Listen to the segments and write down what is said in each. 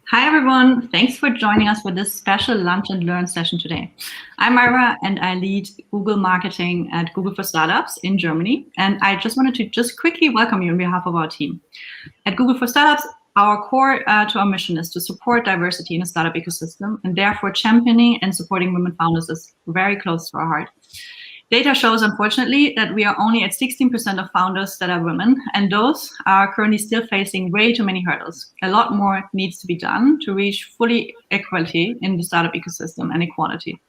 Hi, everyone. Thanks for joining us for this special Lunch and Learn session today. I'm Myra, and I lead Google Marketing at Google for Startups in Germany. And I just wanted to quickly welcome you on behalf of our team. At Google for Startups, our core to our mission is to support diversity in a startup ecosystem, and therefore championing and supporting women founders is very close to our heart. Data shows, unfortunately, that we are only at 16% of founders that are women, and those are currently still facing way too many hurdles. A lot more needs to be done to reach fully equality in the startup ecosystem and equality.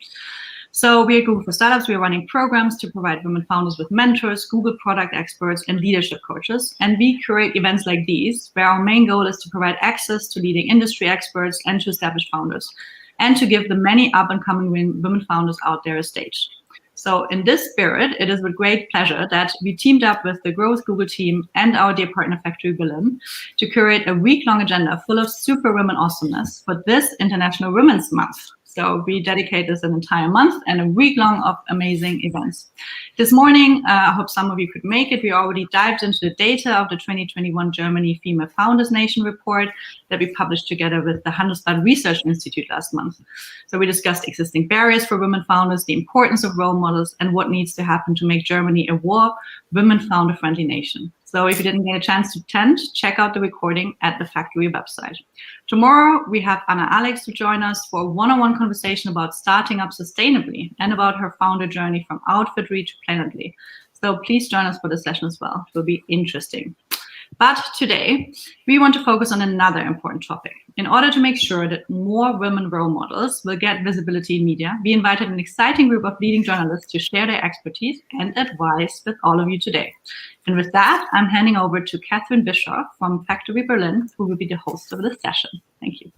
So we at Google for Startups, we are running programs to provide women founders with mentors, Google product experts, and leadership coaches. And we curate events like these, where our main goal is to provide access to leading industry experts and to established founders, and to give the many up-and-coming women founders out there a stage. So in this spirit, it is with great pleasure that we teamed up with the Growth Google team and our dear partner Factory Berlin to curate a week-long agenda full of super women awesomeness for this International Women's Month. So we dedicate this an entire month and a week long of amazing events. This morning, I hope some of you could make it. We already dived into the data of the 2021 Germany Female Founders Nation report that we published together with the Handelsblatt Research Institute last month. So we discussed existing barriers for women founders, the importance of role models, and what needs to happen to make Germany a more women founder-friendly nation. So if you didn't get a chance to attend, check out the recording at the Factory website. Tomorrow, we have Anna Alex to join us for a one-on-one conversation about starting up sustainably and about her founder journey from outfittery to planetly. So please join us for the session as well. It will be interesting. But today, we want to focus on another important topic. In order to make sure that more women role models will get visibility in media, we invited an exciting group of leading journalists to share their expertise and advice with all of you today. And with that, I'm handing over to Catherine Bischoff from Factory Berlin, who will be the host of this session. Thank you.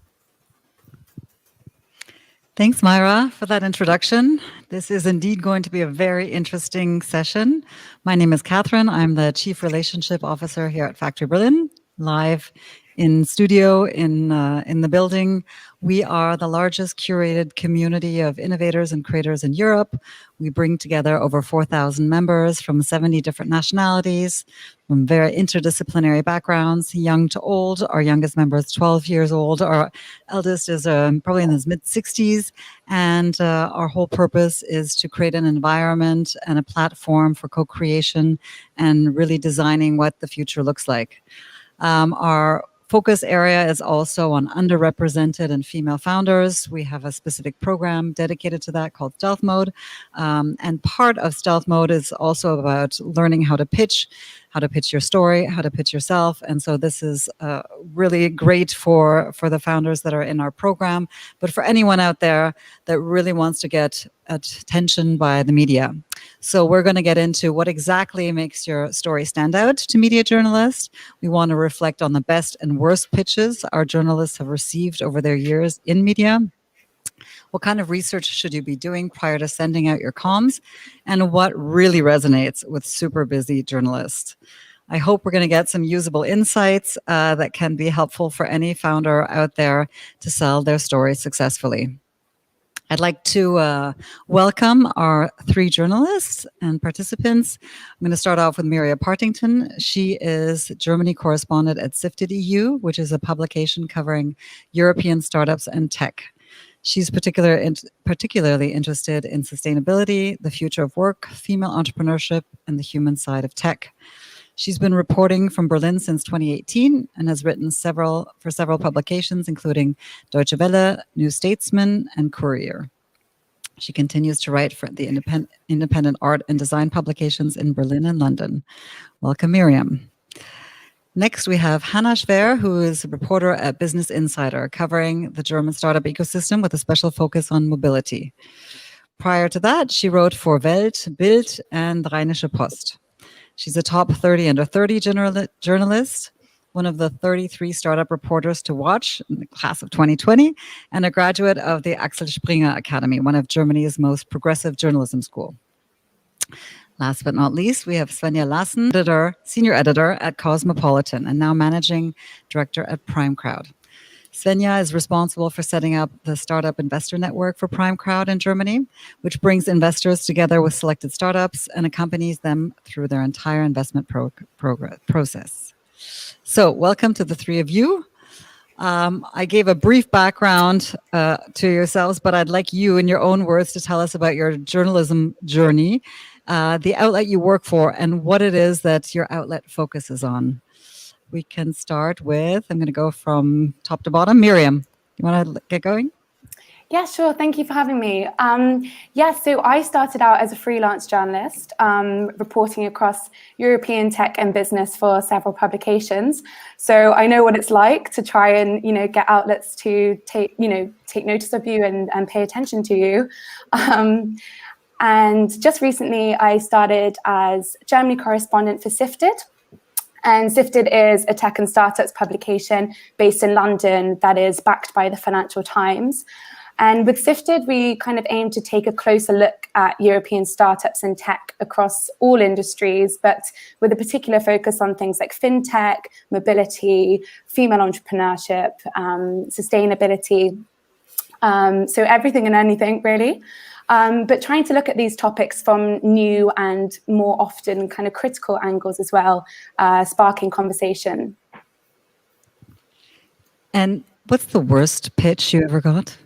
Thanks, Myra, for that introduction. This is indeed going to be a very interesting session. My name is Catherine. I'm the Chief Relationship Officer here at Factory Berlin, live in studio in the building. We are the largest curated community of innovators and creators in Europe. We bring together over 4,000 members from 70 different nationalities, from very interdisciplinary backgrounds, young to old. Our youngest member is 12 years old. Our eldest is probably in his mid-60s. And our whole purpose is to create an environment and a platform for co-creation and really designing what the future looks like. Our focus area is also on underrepresented and female founders. We have a specific program dedicated to that called Stealth Mode. And part of Stealth Mode is also about learning how to pitch your story, how to pitch yourself. And so this is really great for the founders that are in our program, but for anyone out there that really wants to get attention by the media. So we're going to get into what exactly makes your story stand out to media journalists. We want to reflect on the best and worst pitches our journalists have received over their years in media. What kind of research should you be doing prior to sending out your comms? And what really resonates with super busy journalists? I hope we're going to get some usable insights that can be helpful for any founder out there to sell their story successfully. I'd like to welcome our three journalists and participants. I'm going to start off with Miriam Partington. She is Germany correspondent at Sifted EU, which is a publication covering European startups and tech. She's particularly interested in sustainability, the future of work, female entrepreneurship, and the human side of tech. She's been reporting from Berlin since 2018 and has written for several publications, including Deutsche Welle, New Statesman, and Courier. She continues to write for the independent art and design publications in Berlin and London. Welcome, Miriam. Next, we have Hannah Schwär, who is a reporter at Business Insider, covering the German startup ecosystem with a special focus on mobility. Prior to that, she wrote for Welt, Bild, and Rheinische Post. She's a top 30 under 30 journalist, one of the 33 startup reporters to watch in the class of 2020, and a graduate of the Axel Springer Academy, one of Germany's most progressive journalism school. Last but not least, we have Svenja Lassen, senior editor at Cosmopolitan, and now managing director at Prime Crowd. Svenja is responsible for setting up the Startup Investor Network for Prime Crowd in Germany, which brings investors together with selected startups and accompanies them through their entire investment process. So welcome to the three of you. I gave a brief background to yourselves, but I'd like you, in your own words, to tell us about your journalism journey, the outlet you work for, and what it is that your outlet focuses on. We can start with, I'm going to go from top to bottom. Miriam, you want to get going? Yeah, sure. Thank you for having me. So I started out as a freelance journalist, reporting across European tech and business for several publications. So I know what it's like to try and, get outlets to take notice of you and pay attention to you. And just recently, I started as Germany correspondent for Sifted. And Sifted is a tech and startups publication based in London that is backed by the Financial Times. And with Sifted, we kind of aim to take a closer look at European startups and tech across all industries, but with a particular focus on things like fintech, mobility, female entrepreneurship, sustainability. So everything and anything, really. But trying to look at these topics from new and more often kind of critical angles as well, sparking conversation. And what's the worst pitch you ever got?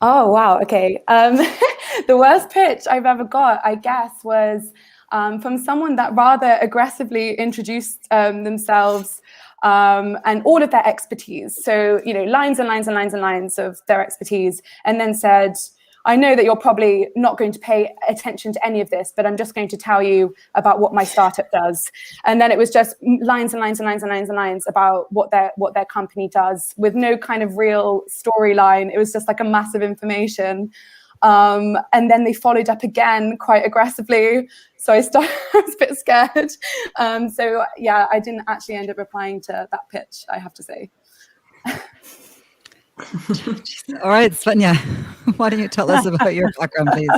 Oh, wow. Okay. The worst pitch I've ever got, I guess, was from someone that rather aggressively introduced themselves and all of their expertise. So, lines and lines and lines and lines of their expertise, and then said, I know that you're probably not going to pay attention to any of this, but I'm just going to tell you about what my startup does. And then it was just lines and lines and lines and lines and lines about what their company does, with no kind of real storyline. It was just like a massive information. And then they followed up again quite aggressively. So I was a bit scared. So yeah, I didn't actually end up replying to that pitch, I have to say. All right, Svenja, why don't you tell us about your background, please?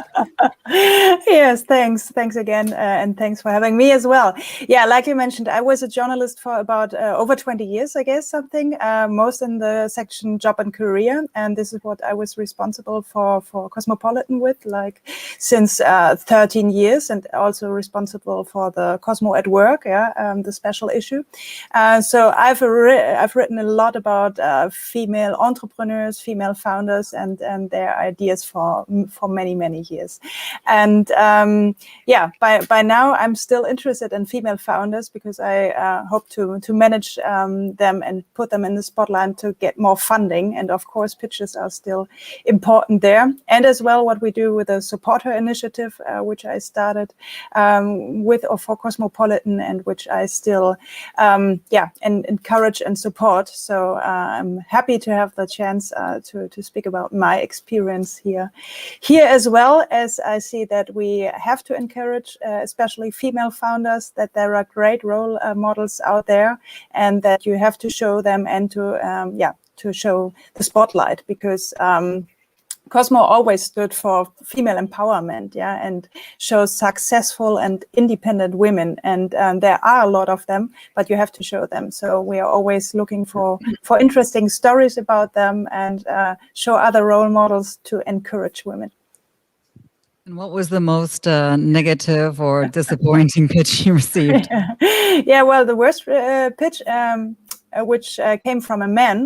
Yes, thanks again, and thanks for having me as well. Yeah, like you mentioned, I was a journalist for about over 20 years, I guess, something, most in the section job and career, and this is what I was responsible for Cosmopolitan with, like, since 13 years, and also responsible for the Cosmo at Work, the special issue. So I've written a lot about female entrepreneurs, female founders, and their ideas for many years. And by now I'm still interested in female founders, because I hope to manage them and put them in the spotlight to get more funding. And of course, pitches are still important there. And as well, what we do with the Support Her initiative, which I started with or for Cosmopolitan, and which I still and encourage and support. So I'm happy to have the chance to speak about my experience here as well, as I see that we have to encourage especially female founders, that there are great role models out there, and that you have to show them and to show the spotlight, because Cosmo always stood for female empowerment, and shows successful and independent women. And there are a lot of them, but you have to show them. So we are always looking for interesting stories about them, and show other role models to encourage women. And what was the most negative or disappointing pitch you received? Yeah, well, the worst pitch, which came from a man,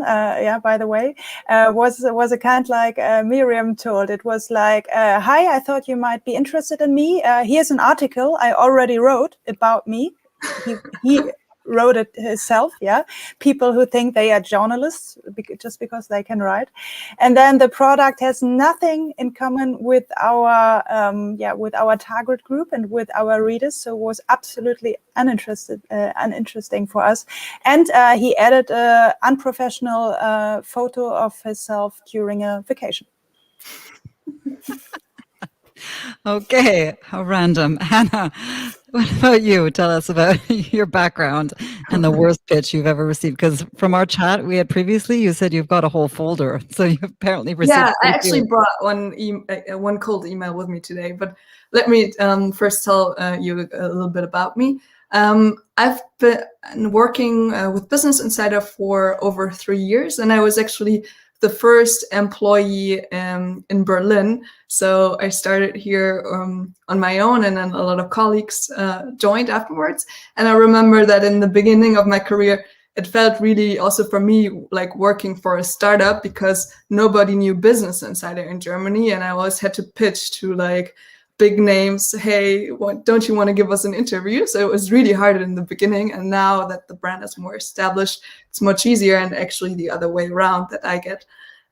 by the way, was a kind like Miriam told. It was like, hi, I thought you might be interested in me. Here's an article I already wrote about me. He wrote it himself, people who think they are journalists just because they can write. And then the product has nothing in common with our target group and with our readers, so it was absolutely uninteresting for us. And he added an unprofessional photo of himself during a vacation. Okay, how random. Hannah, what about you? Tell us about your background and the worst pitch you've ever received. Because from our chat we had previously, you said you've got a whole folder. So you apparently received. Yeah, I actually brought one cold email with me today. But let me first tell you a little bit about me. I've been working with Business Insider for over 3 years, and I was actually the first employee in Berlin. So I started here on my own, and then a lot of colleagues joined afterwards. And I remember that in the beginning of my career, it felt really also for me like working for a startup, because nobody knew Business Insider in Germany, and I always had to pitch to like big names, hey, don't you want to give us an interview? So it was really hard in the beginning, and now that the brand is more established, it's much easier, and actually the other way around, that I get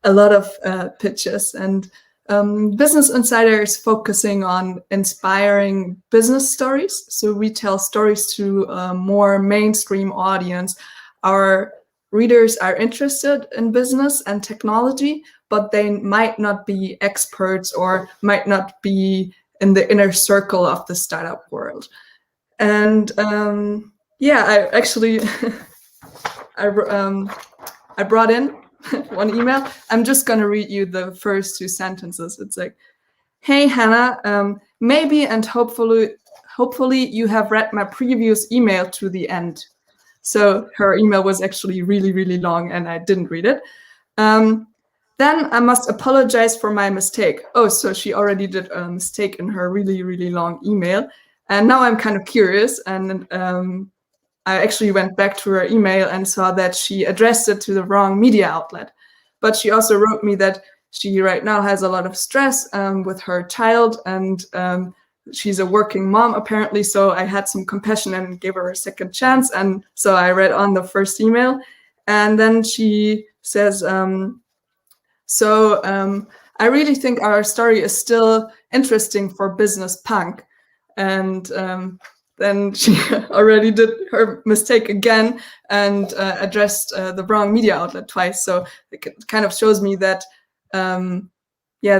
a lot of pitches. And Business Insider is focusing on inspiring business stories. So we tell stories to a more mainstream audience. Our readers are interested in business and technology, but they might not be experts or might not be in the inner circle of the startup world. And yeah, I actually I brought in one email. I'm just gonna read you the first 2 sentences. It's like, hey Hannah, maybe and hopefully you have read my previous email to the end. So her email was actually really, really long, and I didn't read it. Then I must apologize for my mistake. Oh, so she already did a mistake in her really, really long email. And now I'm kind of curious, and I actually went back to her email and saw that she addressed it to the wrong media outlet. But she also wrote me that she right now has a lot of stress with her child, and she's a working mom apparently. So I had some compassion and gave her a second chance. And so I read on the first email, and then she says, I really think our story is still interesting for business punk. And then she already did her mistake again and addressed the wrong media outlet twice. So it kind of shows me that, yeah,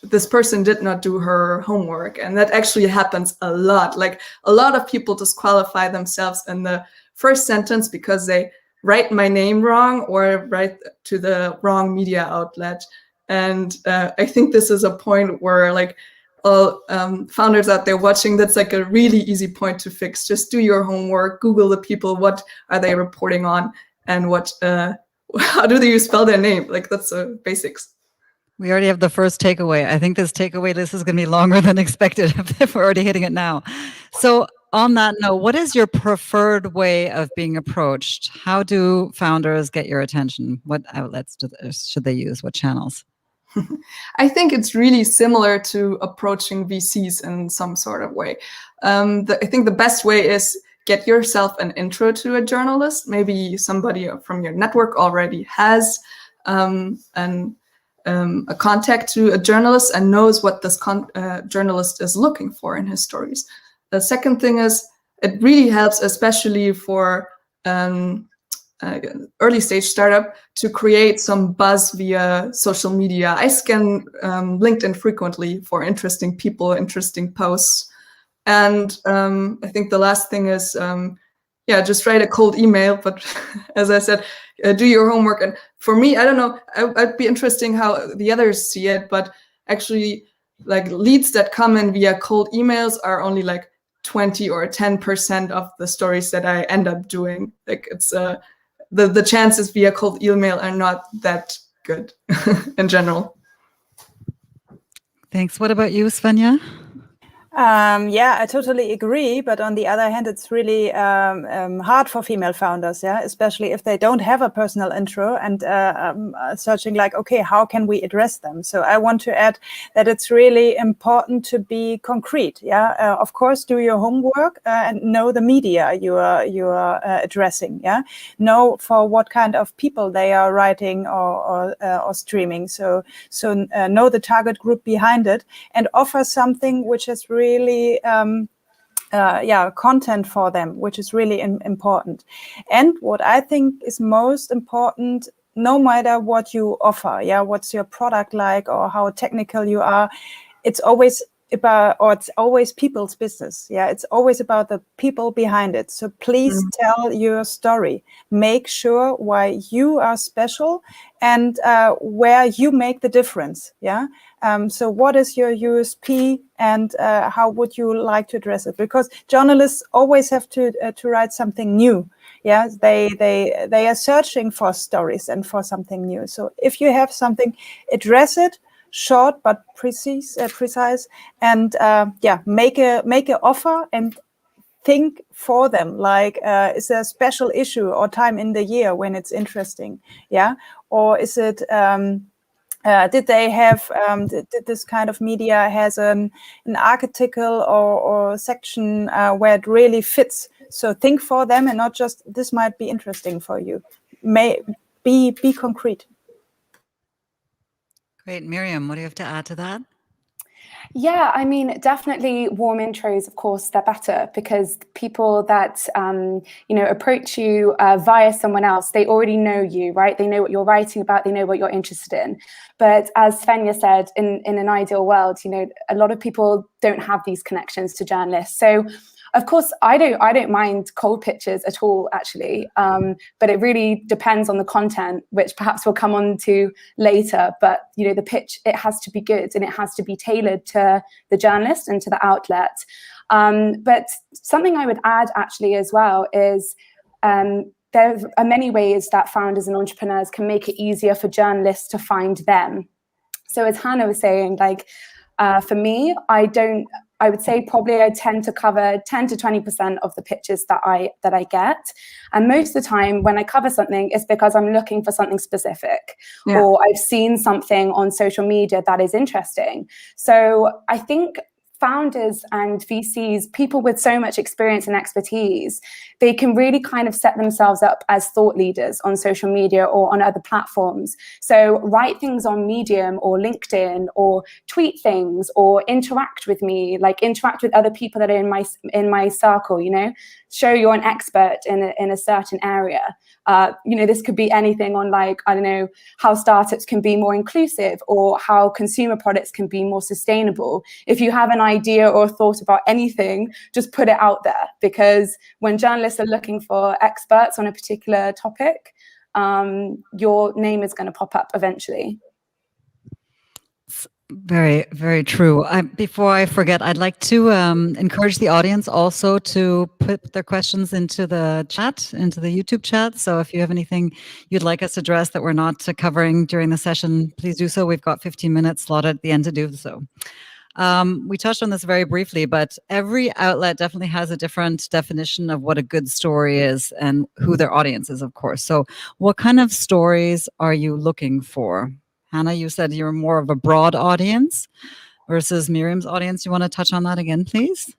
this person did not do her homework. And that actually happens a lot. Like a lot of people disqualify themselves in the first sentence because they write my name wrong or write to the wrong media outlet. And I think this is a point where like all founders out there watching, that's like a really easy point to fix. Just do your homework, Google the people, what are they reporting on, and what how do you spell their name? Like that's the basics. We already have the first takeaway. I think this takeaway list is going to be longer than expected if we're already hitting it now. So on that note, what is your preferred way of being approached? How do founders get your attention? What outlets should they use? What channels? I think it's really similar to approaching VCs in some sort of way. I think the best way is get yourself an intro to a journalist. Maybe somebody from your network already has a contact to a journalist and knows what this journalist is looking for in his stories. The second thing is it really helps, especially for early stage startup, to create some buzz via social media. I scan LinkedIn frequently for interesting people, interesting posts. And I think the last thing is, yeah, just write a cold email. But as I said, do your homework. And for me, I don't know, I'd be interesting how the others see it. But actually, like leads that come in via cold emails are only like 20 or 10% of the stories that I end up doing. Like it's the chances via cold email are not that good in general. Thanks. What about you, Svenja? Yeah, I totally agree. But on the other hand, it's really hard for female founders, yeah, especially if they don't have a personal intro and searching like, okay, how can we address them? So I want to add that it's really important to be concrete. Yeah, of course, do your homework and know the media you are addressing. Yeah, know for what kind of people they are writing or streaming. So know the target group behind it and offer something which is really content for them, which is really important. And what I think is most important, no matter what you offer, yeah, what's your product like or how technical you are, it's always people's business. Yeah, it's always about the people behind it. So please tell your story. Make sure why you are special and where you make the difference. Yeah. So what is your USP and how would you like to address it? Because journalists always have to write something new. Yeah, they are searching for stories and for something new. So if you have something, address it. Short but precise, and make a offer and think for them, like is there a special issue or time in the year when it's interesting, yeah, or is it did they have did this kind of media has an article or section where it really fits? So think for them and not just this might be interesting for you. May be concrete. Great. Miriam, what do you have to add to that? Yeah, I mean, definitely warm intros, of course, they're better because people that, approach you via someone else, they already know you, right? They know what you're writing about, they know what you're interested in. But as Svenja said, in an ideal world, a lot of people don't have these connections to journalists. So of course, I don't mind cold pitches at all, actually. But it really depends on the content, which perhaps we'll come on to later. But the pitch, it has to be good and it has to be tailored to the journalist and to the outlet. But something I would add actually as well is there are many ways that founders and entrepreneurs can make it easier for journalists to find them. So as Hannah was saying, for me, I would say probably I tend to cover 10 to 20% of the pitches that I get. And most of the time when I cover something, it's because I'm looking for something specific or I've seen something on social media that is interesting. So I think founders and VCs, people with so much experience and expertise, they can really kind of set themselves up as thought leaders on social media or on other platforms. So write things on Medium or LinkedIn or tweet things or interact with me, interact with other people that are in my circle, show you're an expert in a certain area. This could be anything on how startups can be more inclusive or how consumer products can be more sustainable. If you have an idea or thought about anything, just put it out there, because when journalists are looking for experts on a particular topic, your name is going to pop up eventually. Very, very true. Before I forget, I'd like to encourage the audience also to put their questions into the chat, into the YouTube chat. So if you have anything you'd like us to address that we're not covering during the session, please do so. We've got 15 minutes slotted at the end to do so. We touched on this very briefly, but every outlet definitely has a different definition of what a good story is and who their audience is, of course. So what kind of stories are you looking for? Hannah, you said you're more of a broad audience versus Miriam's audience. You want to touch on that again, please?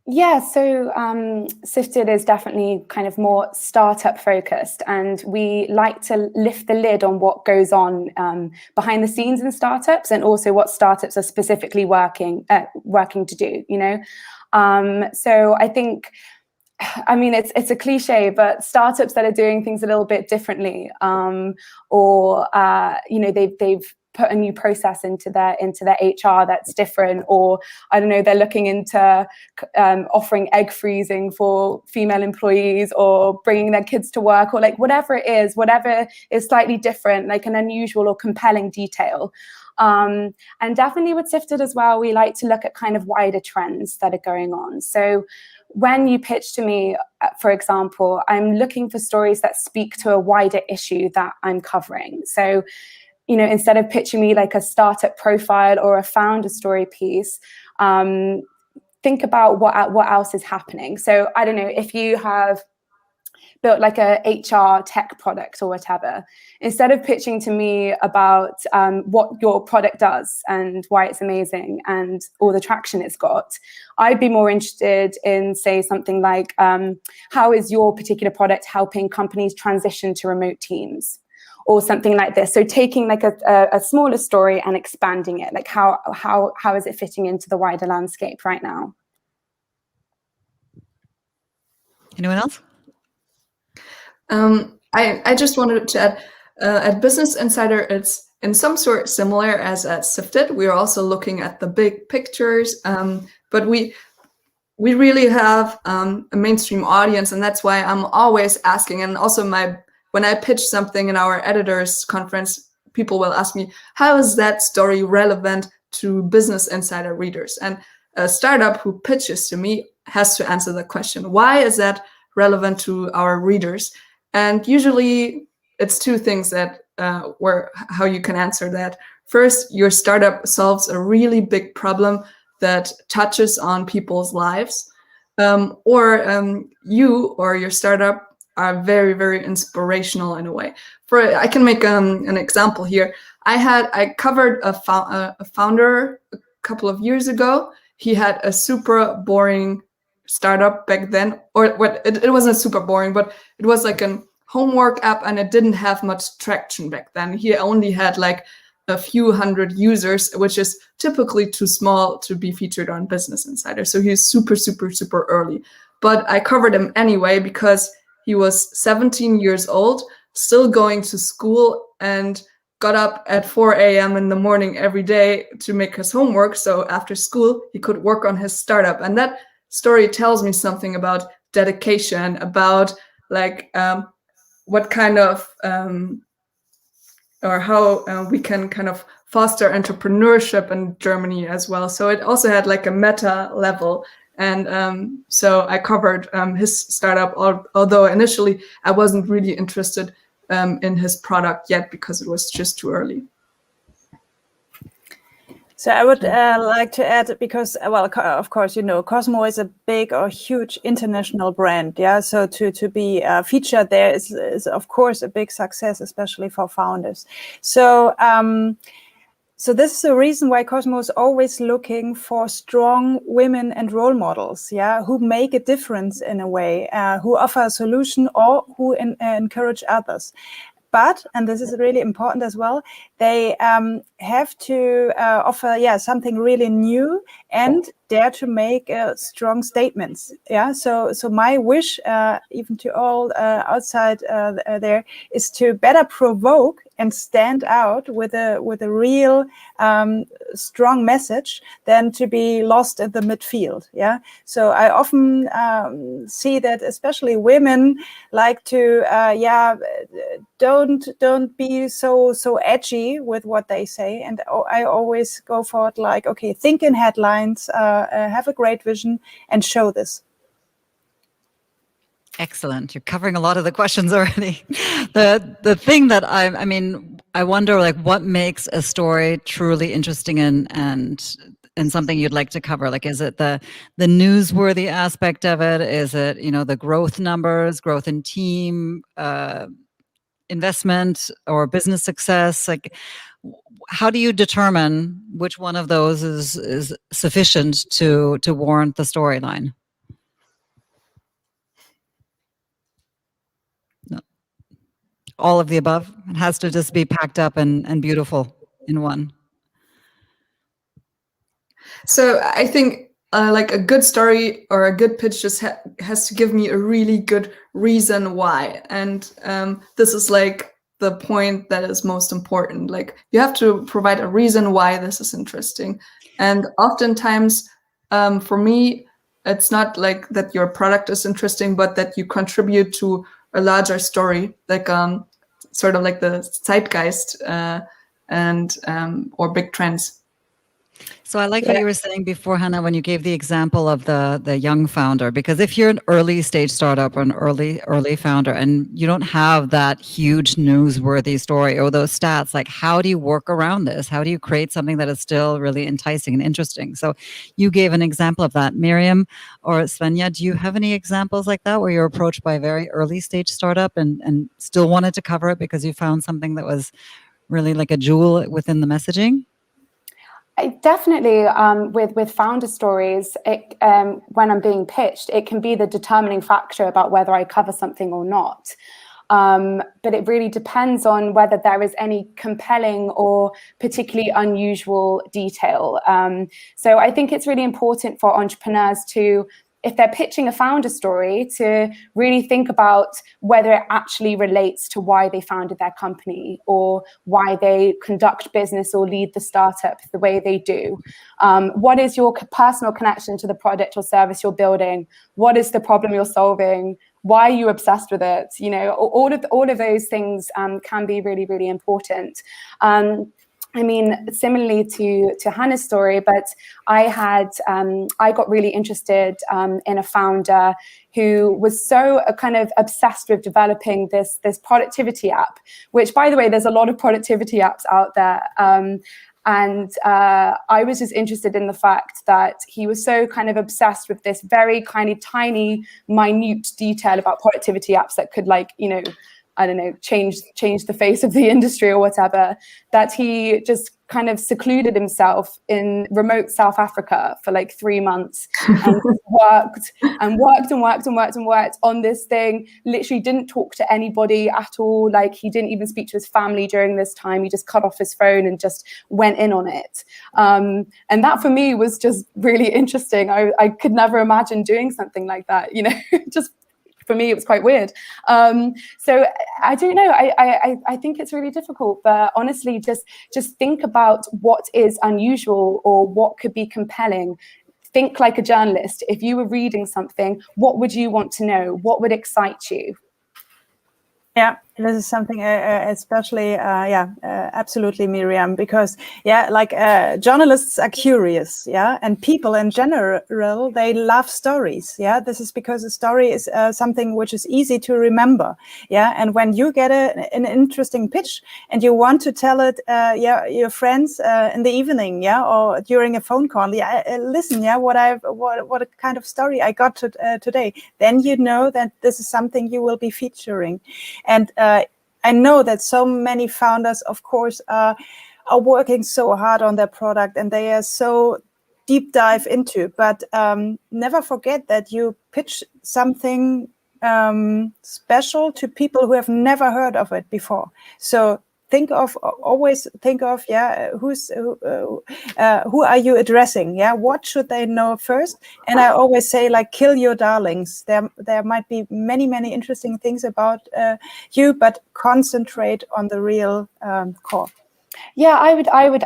Yeah, so Sifted is definitely kind of more startup focused, and we like to lift the lid on what goes on behind the scenes in startups, and also what startups are specifically working to do. So I think, it's a cliche, but startups that are doing things a little bit differently, they've put a new process into their HR that's different, or they're looking into offering egg freezing for female employees, or bringing their kids to work, or whatever is slightly different, like an unusual or compelling detail. And definitely with Sifted as well, we like to look at kind of wider trends that are going on. So when you pitch to me, for example, I'm looking for stories that speak to a wider issue that I'm covering. So, instead of pitching me like a startup profile or a founder story piece, think about what else is happening. So I don't know, if you have built like a HR tech product or whatever, instead of pitching to me about what your product does and why it's amazing and all the traction it's got, I'd be more interested in, say, something like, how is your particular product helping companies transition to remote teams? Or something like this. So taking like a smaller story and expanding it, like how is it fitting into the wider landscape right now? Anyone else? I just wanted to add, at Business Insider, it's in some sort similar as at Sifted. We are also looking at the big pictures, but we really have a mainstream audience, and that's why I'm always asking. And also when I pitch something in our editors conference, people will ask me, how is that story relevant to Business Insider readers? And a startup who pitches to me has to answer the question, why is that relevant to our readers? And usually it's two things that how you can answer that. First, your startup solves a really big problem that touches on people's lives. or you or your startup are very, very inspirational in a way. I can make an example here. I covered a founder a couple of years ago. He had a super boring startup back then, or what? It wasn't super boring, but it was like a homework app, and it didn't have much traction back then. He only had like a few hundred users, which is typically too small to be featured on Business Insider. So he's super, super, super early. But I covered him anyway because he was 17 years old, still going to school, and got up at 4 a.m. in the morning every day to make his homework. So after school, he could work on his startup. And that story tells me something about dedication, about like what kind of or how we can kind of foster entrepreneurship in Germany as well. So it also had like a meta level. And so I covered his startup, although initially I wasn't really interested in his product yet because it was just too early. So I would like to add, because, well, of course, you know, Cosmo is a big or huge international brand. Yeah, so to be featured there is of course a big success, especially for founders. So so this is the reason why Cosmo is always looking for strong women and role models, yeah, who make a difference in a way, who offer a solution or who encourage others. But, and this is really important as well, they have to offer, something really new and dare to make strong statements. Yeah. So my wish, even to all outside there, is to better provoke and stand out with a real strong message than to be lost in the midfield. Yeah. So I often see that especially women like to don't be so edgy with what they say, and I always go for it like, okay, think in headlines, have a great vision, and show this. Excellent. You're covering a lot of the questions already. The thing that I wonder, like, what makes a story truly interesting and something you'd like to cover? Like, is it the newsworthy aspect of it? Is it, you know, the growth numbers, growth in team, investment, or business success? Like, how do you determine which one of those is sufficient to warrant the storyline? No. All of the above. It has to just be packed up and beautiful in one. So I think like a good story or a good pitch just has to give me a really good reason why. And this is like the point that is most important. Like, you have to provide a reason why this is interesting. And oftentimes, for me, it's not like that your product is interesting, but that you contribute to a larger story, like sort of like the zeitgeist and or big trends. So I like what you were saying before, Hannah, when you gave the example of the young founder, because if you're an early stage startup or an early founder and you don't have that huge newsworthy story or those stats, like, how do you work around this? How do you create something that is still really enticing and interesting? So you gave an example of that. Miriam or Svenja, do you have any examples like that where you're approached by a very early stage startup and still wanted to cover it because you found something that was really like a jewel within the messaging? Definitely, with founder stories, when I'm being pitched, it can be the determining factor about whether I cover something or not. But it really depends on whether there is any compelling or particularly unusual detail. So I think it's really important for entrepreneurs to, if they're pitching a founder story, to really think about whether it actually relates to why they founded their company or why they conduct business or lead the startup the way they do. What is your personal connection to the product or service you're building? What is the problem you're solving? Why are you obsessed with it? You know, all of those things can be really, really important. I mean, similarly to Hannah's story, but I got really interested in a founder who was so kind of obsessed with developing this productivity app, which, by the way, there's a lot of productivity apps out there. And I was just interested in the fact that he was so kind of obsessed with this very kind of tiny, minute detail about productivity apps that could, like, you know, I don't know, change the face of the industry or whatever, that he just kind of secluded himself in remote South Africa for like 3 months and worked on this thing, literally didn't talk to anybody at all. Like, he didn't even speak to his family during this time. He just cut off his phone and just went in on it. And that for me was just really interesting. I could never imagine doing something like that, you know, just for me, it was quite weird. So I don't know. I think it's really difficult. But honestly, just think about what is unusual or what could be compelling. Think like a journalist. If you were reading something, what would you want to know? What would excite you? Yeah, this is something especially, absolutely, Miriam, because, journalists are curious, and people in general, they love stories, This is because a story is something which is easy to remember, and when you get an interesting pitch and you want to tell it, your friends in the evening, or during a phone call, listen, what kind of story I got today, then you know that this is something you will be featuring. And I know that so many founders, of course, are working so hard on their product and they are so deep dive into, but never forget that you pitch something special to people who have never heard of it before. So always think of, who are you addressing? What should they know first? And I always say, like, kill your darlings. There might be many interesting things about you, but concentrate on the real core. Yeah, I would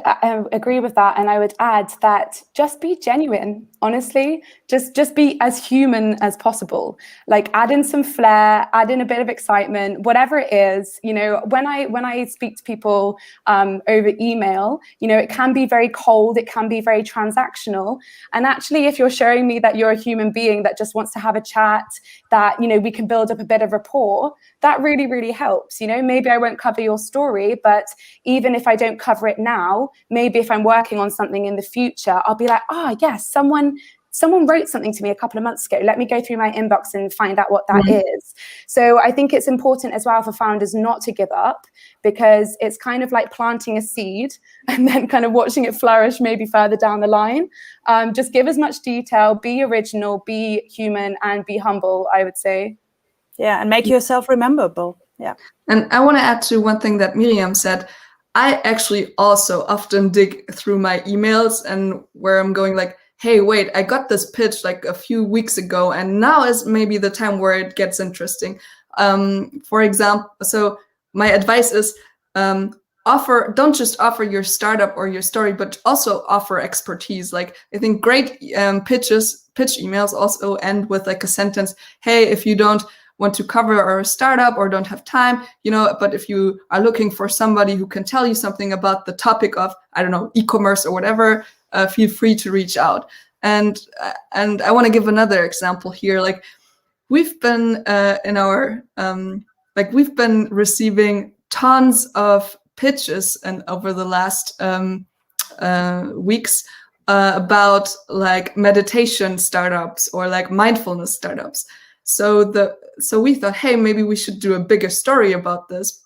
agree with that, and I would add that just be genuine. Honestly, just be as human as possible. Like, add in some flair, add in a bit of excitement, whatever it is. You know, when I speak to people over email, you know, it can be very cold, it can be very transactional. And actually, if you're showing me that you're a human being that just wants to have a chat, that, you know, we can build up a bit of rapport, that really, really helps. You know, maybe I won't cover your story, but even if I don't cover it now, maybe if I'm working on something in the future, I'll be like, yes, someone wrote something to me a couple of months ago. Let me go through my inbox and find out what that is. So I think it's important as well for founders not to give up, because it's kind of like planting a seed and then kind of watching it flourish maybe further down the line. Just give as much detail, be original, be human, and be humble, I would say. Yeah, and make yourself rememberable. Yeah. And I want to add to one thing that Miriam said. I actually also often dig through my emails and where I'm going like, hey, wait, I got this pitch like a few weeks ago, and now is maybe the time where it gets interesting. For example, so my advice is don't just offer your startup or your story, but also offer expertise. Like, I think great pitch emails also end with like a sentence, hey, if you don't want to cover our startup or don't have time, you know, but if you are looking for somebody who can tell you something about the topic of, I don't know, e-commerce or whatever, feel free to reach out. And I want to give another example here. Like, we've been we've been receiving tons of pitches and over the last weeks about like meditation startups or like mindfulness startups. So we thought, hey, maybe we should do a bigger story about this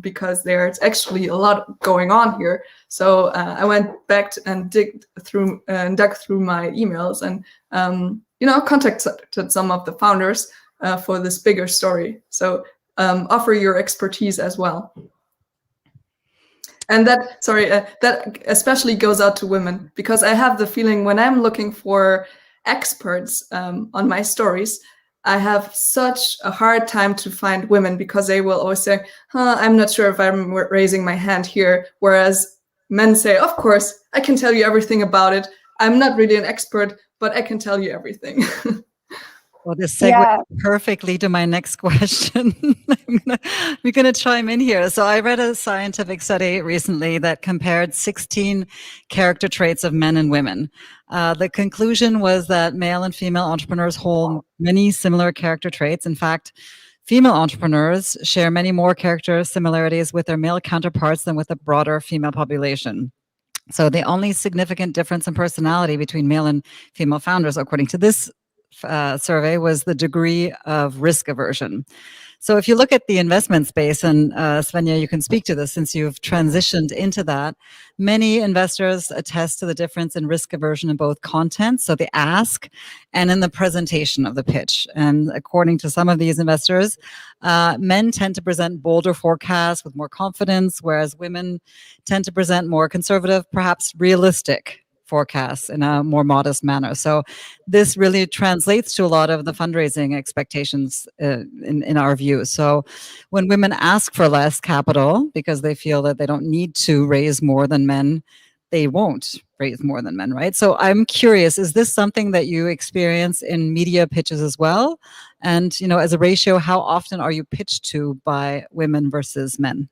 because there's actually a lot going on here. So I went back and dug through my emails and contacted some of the founders for this bigger story. So offer your expertise as well. And that especially goes out to women, because I have the feeling when I'm looking for experts on my stories, I have such a hard time to find women, because they will always say, I'm not sure if I'm raising my hand here. Whereas men say, of course, I can tell you everything about it. I'm not really an expert, but I can tell you everything. Well, this segues perfectly to my next question. We're going to chime in here. So I read a scientific study recently that compared 16 character traits of men and women. The conclusion was that male and female entrepreneurs hold many similar character traits. In fact, female entrepreneurs share many more character similarities with their male counterparts than with the broader female population. So the only significant difference in personality between male and female founders, according to this survey, was the degree of risk aversion. So if you look at the investment space, and Svenja, you can speak to this since you've transitioned into that, many investors attest to the difference in risk aversion in both content, so the ask, and in the presentation of the pitch. And according to some of these investors, men tend to present bolder forecasts with more confidence, whereas women tend to present more conservative, perhaps realistic forecasts in a more modest manner. So this really translates to a lot of the fundraising expectations in our view. So when women ask for less capital because they feel that they don't need to raise more than men, they won't raise more than men, right? So I'm curious, is this something that you experience in media pitches as well? And, you know, as a ratio, how often are you pitched to by women versus men?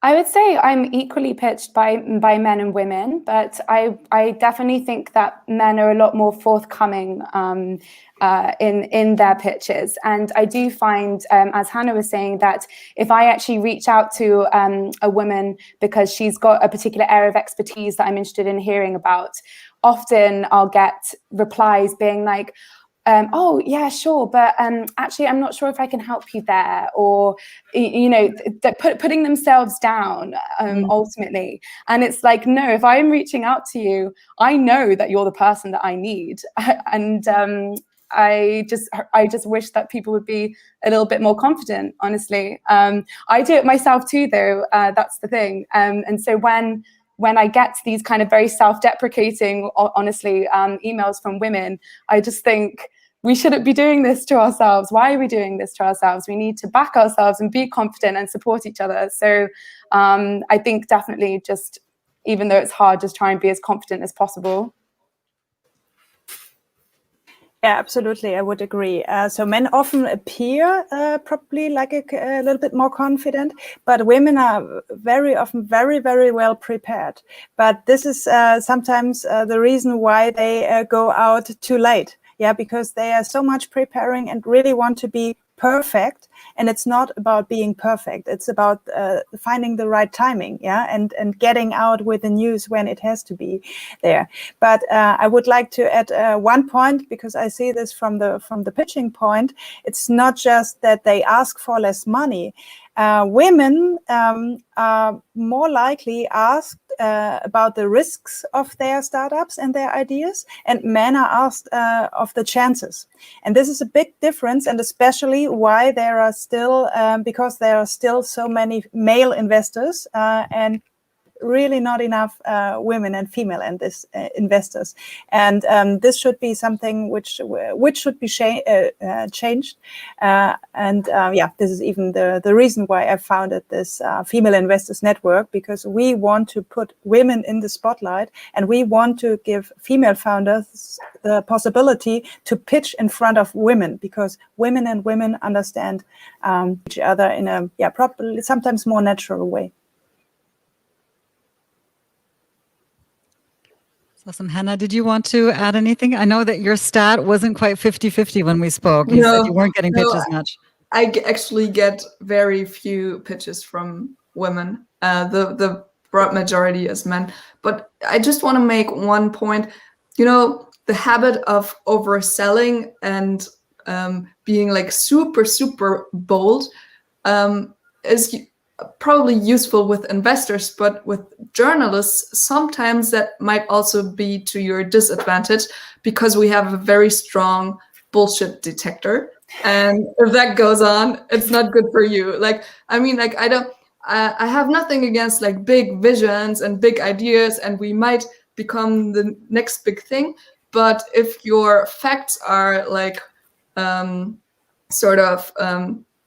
I would say I'm equally pitched by men and women, but I definitely think that men are a lot more forthcoming in their pitches. And I do find, as Hannah was saying, that if I actually reach out to a woman because she's got a particular area of expertise that I'm interested in hearing about, often I'll get replies being like, oh yeah, sure, but actually I'm not sure if I can help you there, or you know, putting themselves down ultimately. And it's like, no, if I'm reaching out to you, I know that you're the person that I need. And I just wish that people would be a little bit more confident, honestly. I do it myself too, though. That's the thing. And so when I get these kind of very self-deprecating, honestly, emails from women, I just think we shouldn't be doing this to ourselves. Why are we doing this to ourselves? We need to back ourselves and be confident and support each other. So I think definitely just, even though it's hard, just try and be as confident as possible. Yeah, absolutely. I would agree. So men often appear probably like a little bit more confident, but women are very often very, very well prepared. But this is sometimes the reason why they go out too late. Yeah, because they are so much preparing and really want to be perfect. And it's not about being perfect. It's about finding the right timing, yeah, and getting out with the news when it has to be there. But I would like to add one point, because I see this from the pitching point. It's not just that they ask for less money. Women are more likely asked about the risks of their startups and their ideas, and men are asked of the chances. And this is a big difference, and especially why there are still, because there are still so many male investors and really not enough women and female investors. And this should be something which should be changed. Yeah, this is even the reason why I founded this Female Investors Network, because we want to put women in the spotlight, and we want to give female founders the possibility to pitch in front of women, because women and women understand each other in a probably sometimes more natural way. Awesome. Hannah, did you want to add anything? I know that your stat wasn't quite 50-50 when we spoke. You said you weren't getting pitches much. I actually get very few pitches from women. The broad majority is men. But I just want to make one point. You know, the habit of overselling and being like super, super bold is probably useful with investors, but with journalists, sometimes that might also be to your disadvantage, because we have a very strong bullshit detector. And if that goes on, it's not good for you. Like, I mean, like, I have nothing against like big visions and big ideas, and we might become the next big thing. But if your facts are like sort of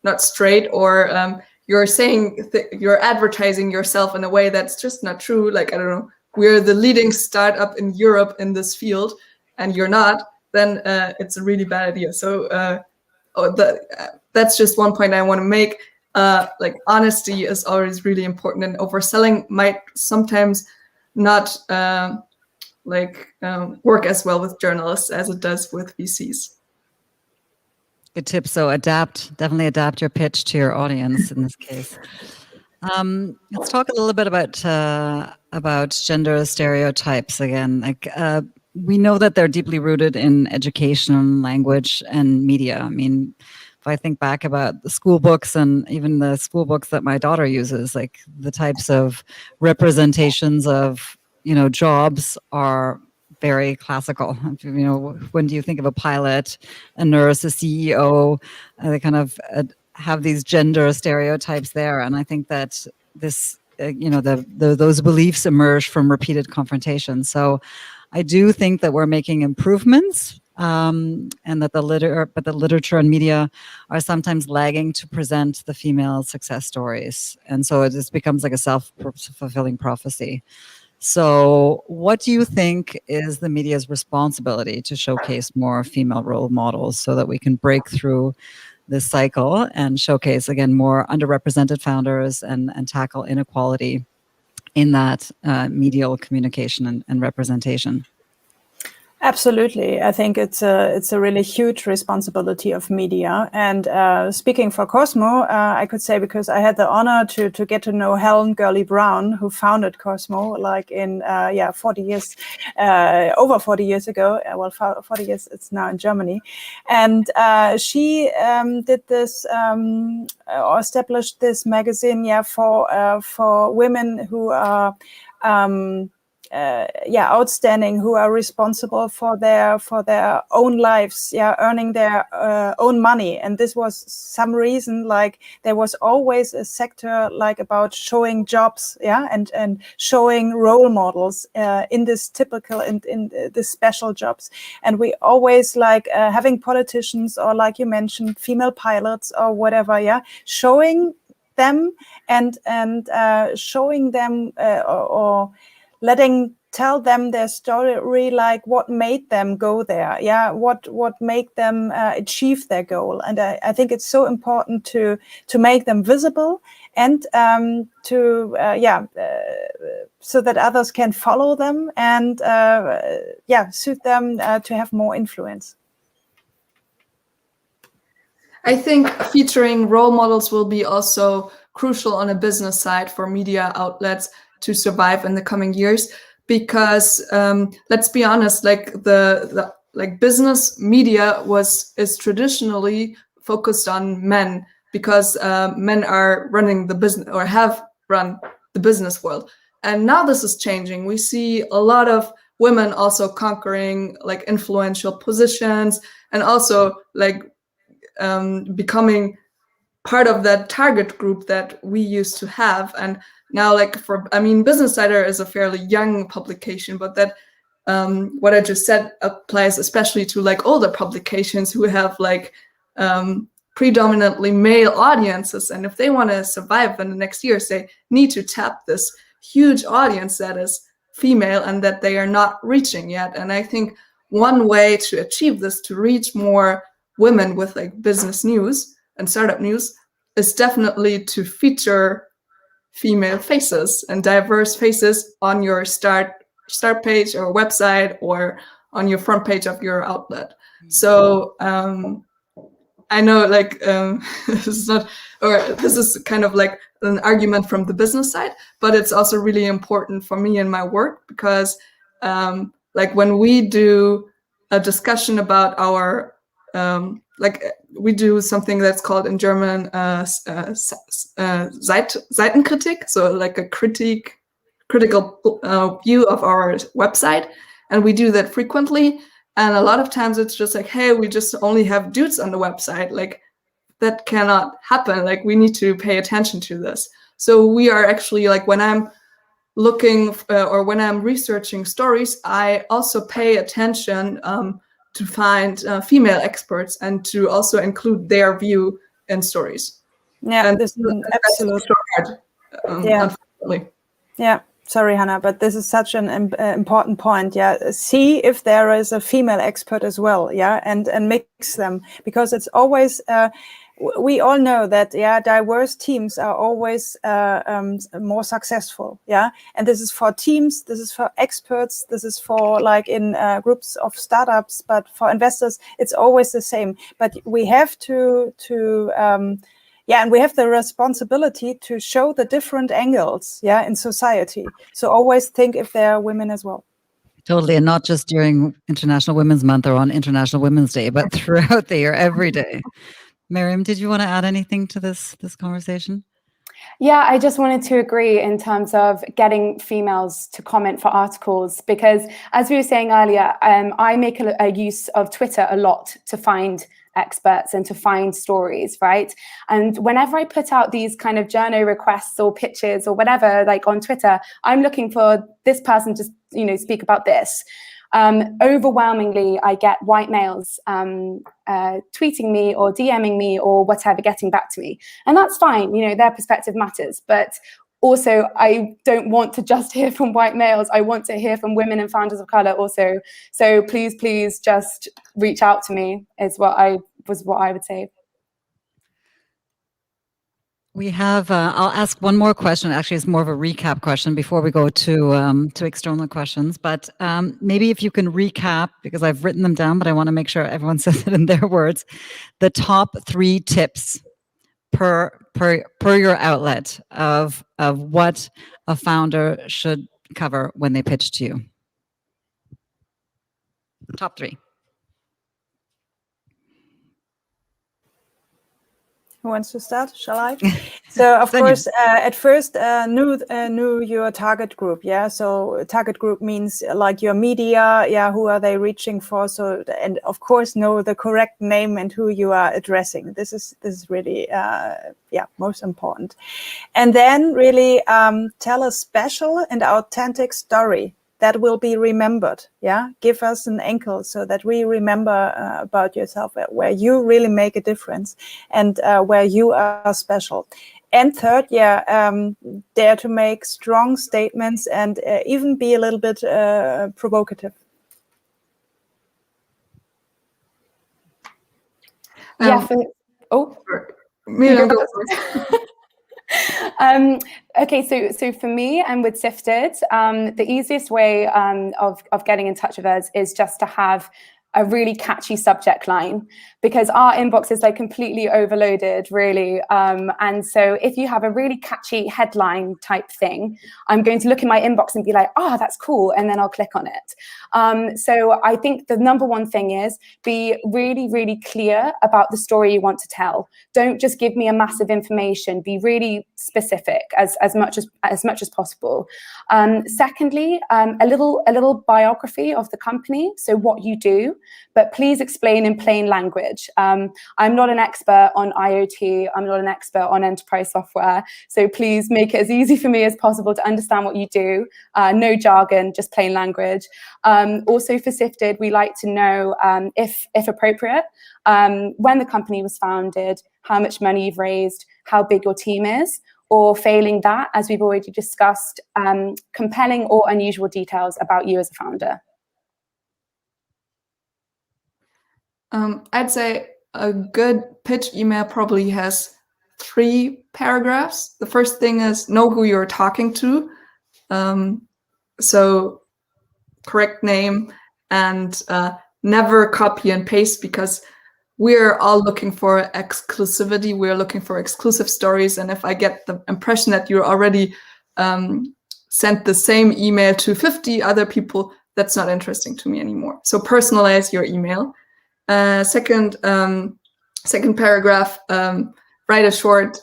not straight, or you're saying you're advertising yourself in a way that's just not true, like, I don't know, we're the leading startup in Europe in this field, and you're not, then it's a really bad idea. So that's just one point I want to make. Like honesty is always really important, and overselling might sometimes not work as well with journalists as it does with VCs. Good tip. So definitely adapt your pitch to your audience in this case. Let's talk a little bit about gender stereotypes again. Like we know that they're deeply rooted in education, language, and media. I mean, if I think back about the school books and even the school books that my daughter uses, like the types of representations of, jobs are very classical. When do you think of a pilot, a nurse, a CEO? They kind of have these gender stereotypes there, and I think that this, those beliefs emerge from repeated confrontation. So, I do think that we're making improvements, and that the literature and media are sometimes lagging to present the female success stories, and so it just becomes like a self-fulfilling prophecy. So what do you think is the media's responsibility to showcase more female role models so that we can break through this cycle and showcase, again, more underrepresented founders and tackle inequality in that medial communication and representation? Absolutely. I think it's a really huge responsibility of media. And speaking for Cosmo, I could say, because I had the honor to get to know Helen Gurley Brown, who founded Cosmo like in 40 years, over 40 years ago. Well, 40 years, it's now in Germany. And she did this or established this magazine for women who are outstanding, who are responsible for their own lives, earning their own money. And this was some reason, like there was always a sector like about showing jobs, and showing role models in this typical in this special jobs. And we always like having politicians, or like you mentioned, female pilots or whatever, showing them and showing them or tell them their story, like what made them go there, what made them achieve their goal. And I think it's so important to make them visible and so that others can follow them and suit them to have more influence. I think featuring role models will be also crucial on a business side for media outlets to survive in the coming years, because let's be honest, like the business media is traditionally focused on men, because men are running the business or have run the business world. And now this is changing. We see a lot of women also conquering like influential positions, and also like becoming part of that target group that we used to have. And now, Business Insider is a fairly young publication, but that what I just said applies especially to like older publications who have like predominantly male audiences. And if they want to survive in the next years, they need to tap this huge audience that is female and that they are not reaching yet. And I think one way to achieve this, to reach more women with like business news and startup news, is definitely to feature female faces and diverse faces on your start page or website or on your front page of your outlet. So I know this is kind of like an argument from the business side, but it's also really important for me in my work, because when we do a discussion about our we do something that's called in German Seitenkritik, so like a critical view of our website, and we do that frequently. And a lot of times it's just like, hey, we just only have dudes on the website. Like that cannot happen. Like we need to pay attention to this. So we are actually like, when I'm looking or when I'm researching stories, I also pay attention to find female experts and to also include their view in stories. Yeah, and this is absolutely hard, unfortunately. Yeah, sorry, Hannah, but this is such an important point. Yeah, see if there is a female expert as well. Yeah, and mix them, because it's always. We all know that diverse teams are always more successful. Yeah, and this is for teams, this is for experts, this is for like in groups of startups, but for investors, it's always the same. But we have to and we have the responsibility to show the different angles, in society. So always think if there are women as well. Totally, and not just during International Women's Month or on International Women's Day, but throughout the year, every day. Miriam, did you want to add anything to this conversation? Yeah, I just wanted to agree in terms of getting females to comment for articles, because as we were saying earlier, I make a use of Twitter a lot to find experts and to find stories, right? And whenever I put out these kind of journo requests or pitches or whatever, like on Twitter, I'm looking for this person to, speak about this. Overwhelmingly, I get white males tweeting me or DMing me or whatever, getting back to me. And that's fine, their perspective matters. But also, I don't want to just hear from white males. I want to hear from women and founders of color also. So please just reach out to me is what I would say. We have, I'll ask one more question. Actually, it's more of a recap question before we go to external questions. But maybe if you can recap, because I've written them down, but I want to make sure everyone says it in their words, the top 3 tips per your outlet of what a founder should cover when they pitch to you. Top 3. Who wants to start? Shall I? So of course, at first, know your target group. Yeah. So target group means like your media. Yeah. Who are they reaching for? So, and of course, know the correct name and who you are addressing. This is really most important. And then really tell a special and authentic story that will be remembered. Yeah, give us an angle so that we remember about yourself, where you really make a difference and where you are special. And third, dare to make strong statements and even be a little bit provocative. Miriam, go first. Okay, so for me and with Sifted, the easiest way of getting in touch with us is just to have a really catchy subject line, because our inbox is like completely overloaded, really. And so if you have a really catchy headline type thing, I'm going to look in my inbox and be like, that's cool. And then I'll click on it. So I think the number one thing is be really, really clear about the story you want to tell. Don't just give me a massive information. Be really specific as much as possible. Secondly, a little biography of the company. So what you do, but please explain in plain language. I'm not an expert on IoT. I'm not an expert on enterprise software. So please make it as easy for me as possible to understand what you do. No jargon, just plain language. Also for Sifted, we like to know, if appropriate, when the company was founded, how much money you've raised, how big your team is, or failing that, as we've already discussed, compelling or unusual details about you as a founder. I'd say a good pitch email probably has 3 paragraphs. The first thing is know who you're talking to. So correct name, and never copy and paste, because we're all looking for exclusivity. We're looking for exclusive stories. And if I get the impression that you already sent the same email to 50 other people, that's not interesting to me anymore. So personalize your email. Second paragraph, write a short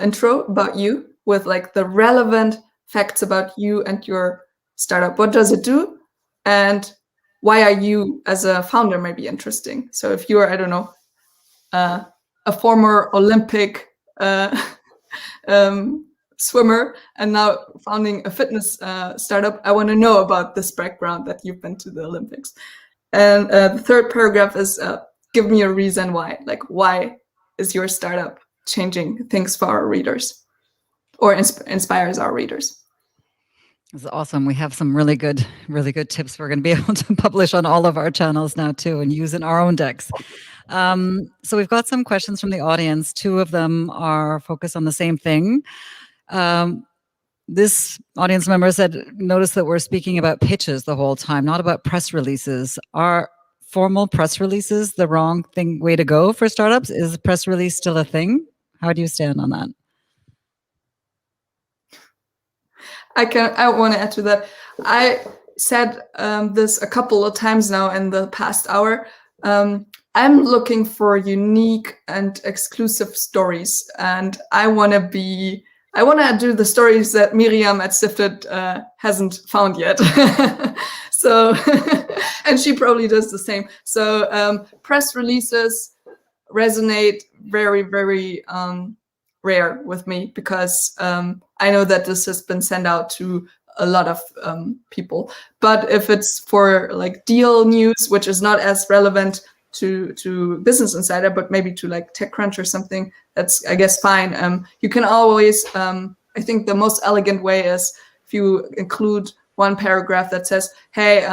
intro about you with like the relevant facts about you and your startup. What does it do? And why are you as a founder maybe interesting? So if you're, I don't know, a former Olympic swimmer and now founding a fitness startup, I want to know about this background that you've been to the Olympics. And the third paragraph is give me a reason why. Like, why is your startup changing things for our readers or inspires our readers? This is awesome. We have some really good tips we're going to be able to publish on all of our channels now too, and use in our own decks. So we've got some questions from the audience. 2 of them are focused on the same thing. This audience member said, notice that we're speaking about pitches the whole time, not about press releases. Are formal press releases the wrong way to go for startups? Is press release still a thing? How do you stand on that? I want to add to that. I said this a couple of times now in the past hour. I'm looking for unique and exclusive stories, and I want to do the stories that Miriam at Sifted hasn't found yet. So, and she probably does the same. So press releases resonate very, very rare with me, because I know that this has been sent out to a lot of people. But if it's for like deal news, which is not as relevant to Business Insider, but maybe to like TechCrunch or something, that's, I guess, fine. You can always, I think the most elegant way is if you include one paragraph that says, hey,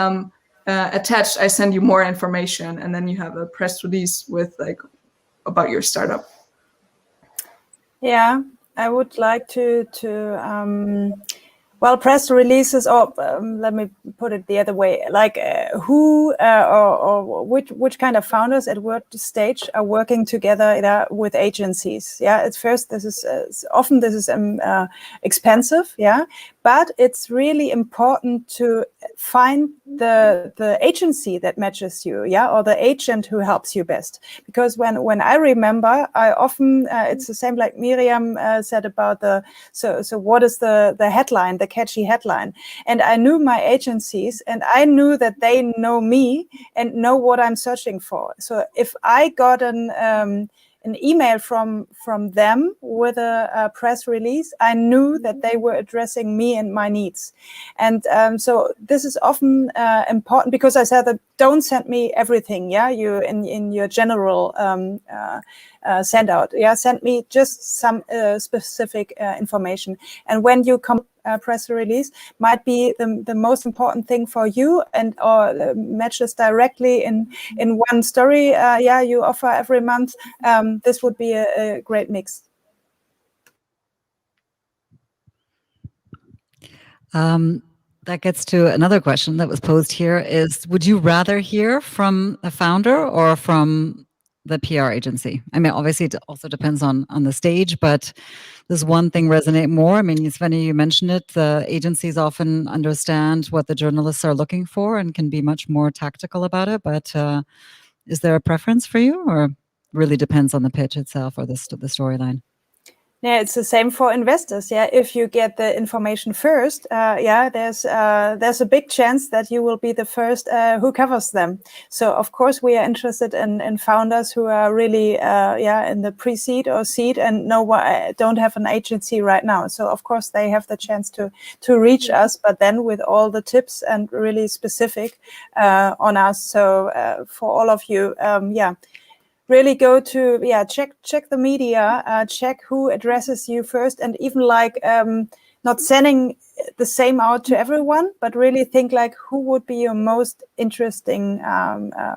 attached, I send you more information, and then you have a press release with like about your startup. Yeah, I would like to well, press releases, or let me put it the other way, like who or which kind of founders at what stage are working together with agencies? Yeah, at first this is often this is expensive, yeah, but it's really important to find the agency that matches you, yeah, or the agent who helps you best. Because when I remember, I often it's the same like Miriam said about so what is the headline, the catchy headline, and I knew my agencies, and I knew that they know me and know what I'm searching for. So if I got an email from them with a press release, I knew that they were addressing me and my needs. And so this is often important, because I said that don't send me everything, yeah, you in your general send out, yeah, send me just some specific information. And when you come press release might be the most important thing for you, and or matches directly in one story, yeah, you offer every month. This would be a great mix. That gets to another question that was posed here is, would you rather hear from a founder or from the PR agency? I mean, obviously it also depends on the stage, but does one thing resonate more? I mean, Svenja, you mentioned it, the agencies often understand what the journalists are looking for and can be much more tactical about it, but is there a preference for you, or really depends on the pitch itself or the storyline? Yeah, it's the same for investors. Yeah, if you get the information first, yeah, there's a big chance that you will be the first who covers them. So of course we are interested in founders who are really yeah, in the pre-seed or seed and don't have an agency right now. So of course they have the chance to reach us, but then with all the tips and really specific on us. So for all of you, yeah, really go to, yeah, check the media, check who addresses you first, and even like not sending the same out to everyone, but really think like who would be your most interesting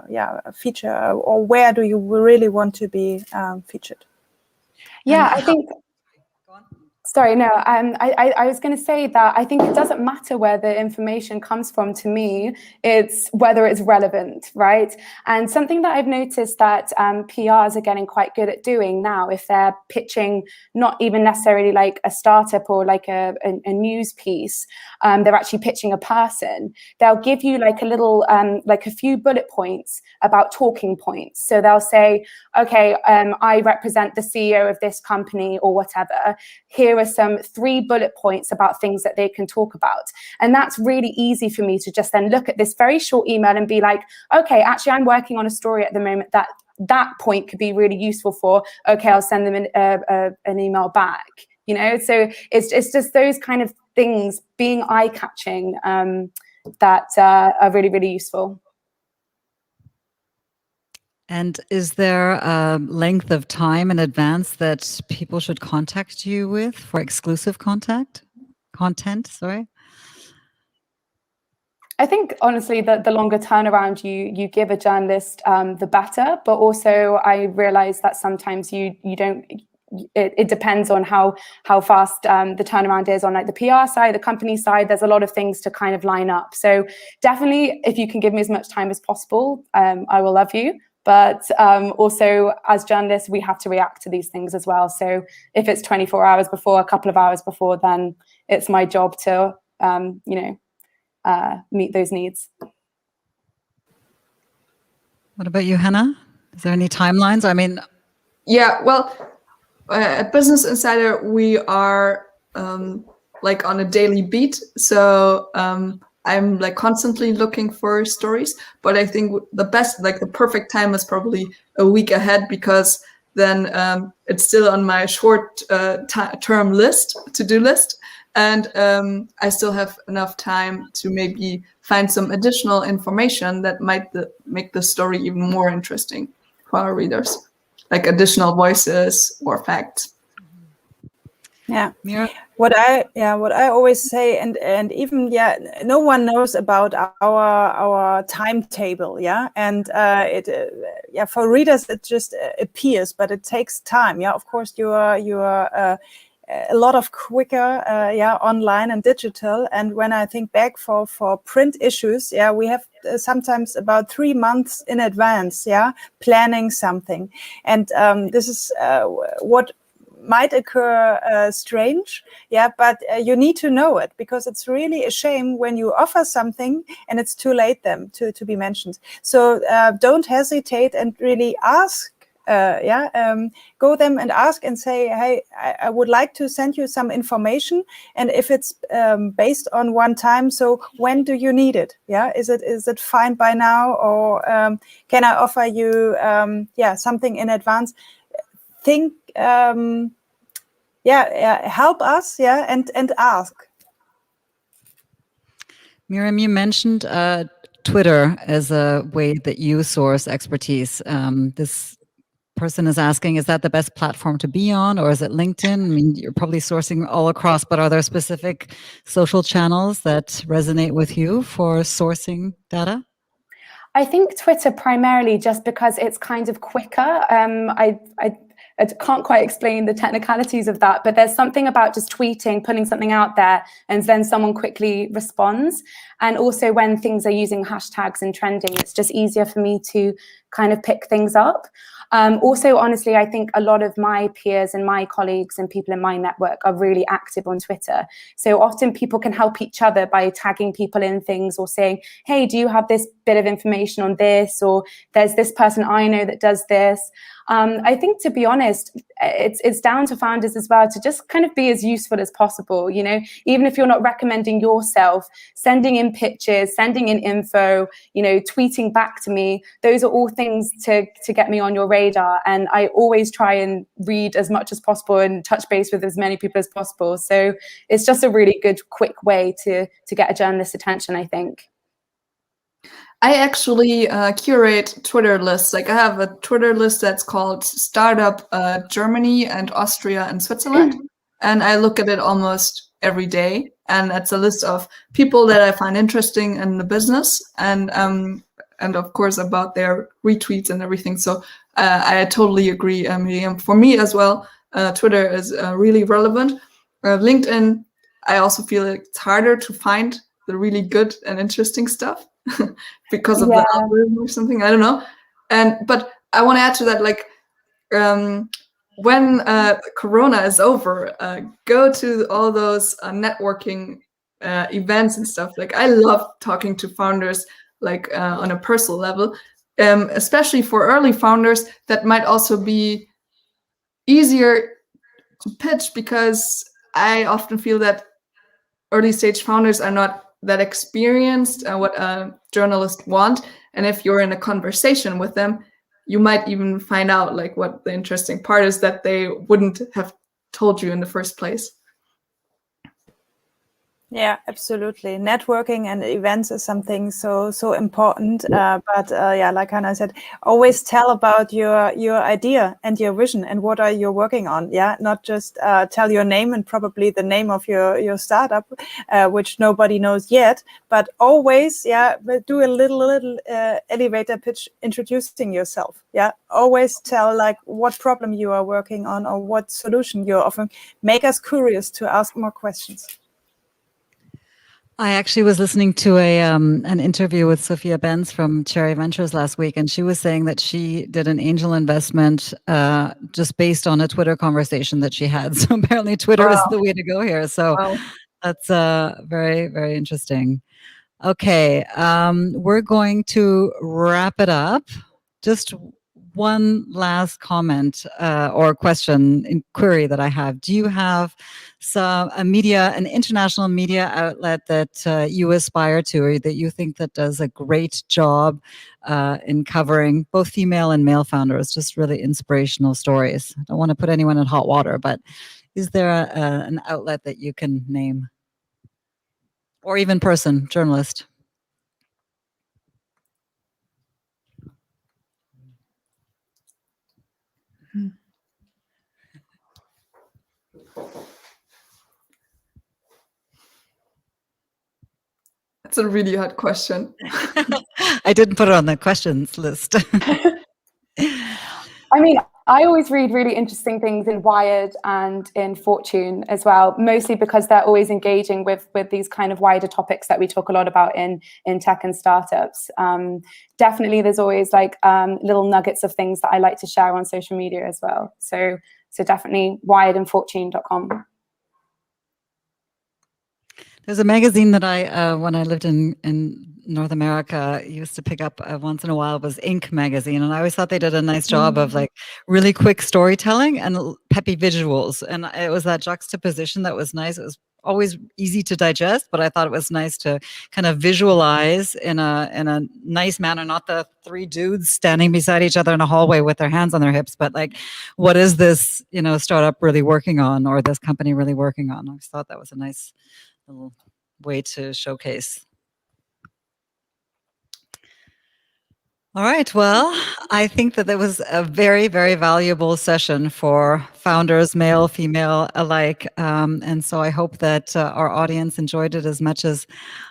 yeah, feature, or where do you really want to be featured? Yeah, I think. Sorry, no, I was going to say that I think it doesn't matter where the information comes from. To me, it's whether it's relevant, right? And something that I've noticed that PRs are getting quite good at doing now, if they're pitching not even necessarily like a startup or like a news piece, they're actually pitching a person. They'll give you like a little, like a few bullet points about talking points. So they'll say, okay, I represent the CEO of this company or whatever. Here are some 3 bullet points about things that they can talk about. And that's really easy for me to just then look at this very short email and be like, okay, actually, I'm working on a story at the moment that point could be really useful for. Okay, I'll send them an email back. You know, so it's just those kind of things being eye-catching that are really, really useful. And is there a length of time in advance that people should contact you with for exclusive content? Sorry. I think honestly that the longer turnaround you give a journalist, the better. But also I realize that sometimes you don't. It depends on how fast the turnaround is on like the PR side, the company side. There's a lot of things to kind of line up. So definitely, if you can give me as much time as possible, I will love you. But also, as journalists, we have to react to these things as well. So if it's 24 hours before, a couple of hours before, then it's my job to, meet those needs. What about you, Hannah? Is there any timelines? I mean, yeah, well, at Business Insider, we are like on a daily beat. So I'm like constantly looking for stories, but I think the best, like the perfect time is probably a week ahead, because then it's still on my short term to-do list. And I still have enough time to maybe find some additional information that might make the story even more interesting for our readers, like additional voices or facts. Yeah. Mira? What I always say, and even no one knows about our timetable, and for readers it just appears, but it takes time. Of course you are a lot of quicker online and digital. And when I think back for print issues, we have sometimes about 3 months in advance, planning something, and this is what might occur strange, but you need to know it, because it's really a shame when you offer something and it's too late then to be mentioned. So don't hesitate and really ask. Go them and ask and say, hey, I would like to send you some information, and if it's based on one time, so when do you need it? Is it fine by now, or can I offer you something in advance? Think, help us, and ask. Miriam, you mentioned Twitter as a way that you source expertise. This person is asking, is that the best platform to be on, or is it LinkedIn? I mean, you're probably sourcing all across, but are there specific social channels that resonate with you for sourcing data? I think Twitter primarily, just because it's kind of quicker. I can't quite explain the technicalities of that, but there's something about just tweeting, putting something out there, and then someone quickly responds. And also when things are using hashtags and trending, it's just easier for me to kind of pick things up. Also, honestly, I think a lot of my peers and my colleagues and people in my network are really active on Twitter. So often people can help each other by tagging people in things, or saying, hey, do you have this bit of information on this? Or there's this person I know that does this. I think, to be honest, it's down to founders as well to just kind of be as useful as possible. Even if you're not recommending yourself, sending in pictures, sending in info, tweeting back to me, those are all things to get me on your radar. And I always try and read as much as possible and touch base with as many people as possible. So it's just a really good, quick way to get a journalist's attention, I think. I actually curate Twitter lists. Like I have a Twitter list that's called Startup Germany and Austria and Switzerland. And I look at it almost every day. And it's a list of people that I find interesting in the business, and of course about their retweets and everything. So I totally agree, Miriam. For me as well, Twitter is really relevant. LinkedIn, I also feel like it's harder to find the really good and interesting stuff. Because of the algorithm or something, I don't know. But I want to add to that, like when Corona is over, go to all those networking events and stuff. Like I love talking to founders, like on a personal level, especially for early founders. That might also be easier to pitch, because I often feel that early stage founders are not that experienced what journalists want. And if you're in a conversation with them, you might even find out like what the interesting part is that they wouldn't have told you in the first place. Yeah, absolutely. Networking and events is something so important. But yeah, like Hannah said, always tell about your idea and your vision and what are you working on. Yeah, not just tell your name and probably the name of your startup, which nobody knows yet. But always, yeah, do a little elevator pitch introducing yourself. Yeah, always tell like what problem you are working on or what solution you're offering. Make us curious to ask more questions. I actually was listening to an interview with Sophia Benz from Cherry Ventures last week, and she was saying that she did an angel investment just based on a Twitter conversation that she had. So apparently Twitter is the way to go here. So that's very, very interesting. Okay, we're going to wrap it up. Just one last comment or question, inquiry that I have. Do you have an international media outlet that you aspire to, or that you think that does a great job in covering both female and male founders? Just really inspirational stories. I don't want to put anyone in hot water, but is there an outlet that you can name? Or even journalist? That's a really hard question. I didn't put it on the questions list. I mean, I always read really interesting things in Wired and in Fortune as well, mostly because they're always engaging with these kind of wider topics that we talk a lot about in tech and startups. Definitely, there's always like little nuggets of things that I like to share on social media as well. So definitely wiredandfortune.com. There's a magazine that I, when I lived in North America, used to pick up once in a while, was Inc. magazine. And I always thought they did a nice job of like really quick storytelling and peppy visuals. And it was that juxtaposition that was nice. It was always easy to digest, but I thought it was nice to kind of visualize in a nice manner, not the three dudes standing beside each other in a hallway with their hands on their hips, but like, what is this, startup really working on, or this company really working on? I just thought that was a nice little way to showcase. All right. Well, I think that was a very, very valuable session for founders, male, female alike. And so I hope that our audience enjoyed it as much as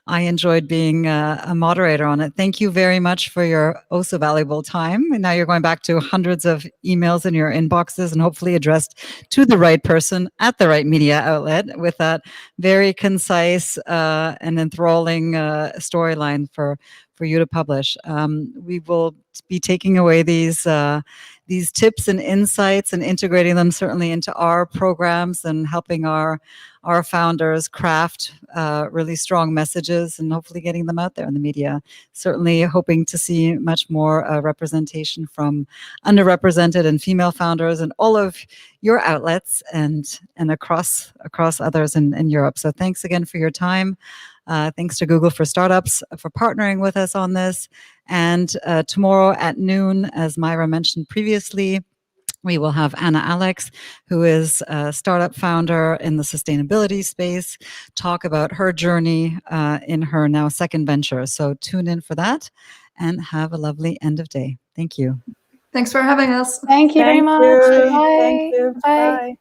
I enjoyed being a moderator on it. Thank you very much for your so valuable time. And now you're going back to hundreds of emails in your inboxes and hopefully addressed to the right person at the right media outlet with that very concise and enthralling storyline for you to publish. We will be taking away these tips and insights and integrating them certainly into our programs and helping our founders craft really strong messages and hopefully getting them out there in the media. Certainly hoping to see much more representation from underrepresented and female founders and all of your outlets and across others in Europe. So thanks again for your time. Thanks to Google for Startups for partnering with us on this. And tomorrow at noon, as Myra mentioned previously, we will have Anna Alex, who is a startup founder in the sustainability space, talk about her journey in her now second venture. So tune in for that and have a lovely end of day. Thank you. Thanks for having us. Thank you very much. Bye. Thank you. Bye.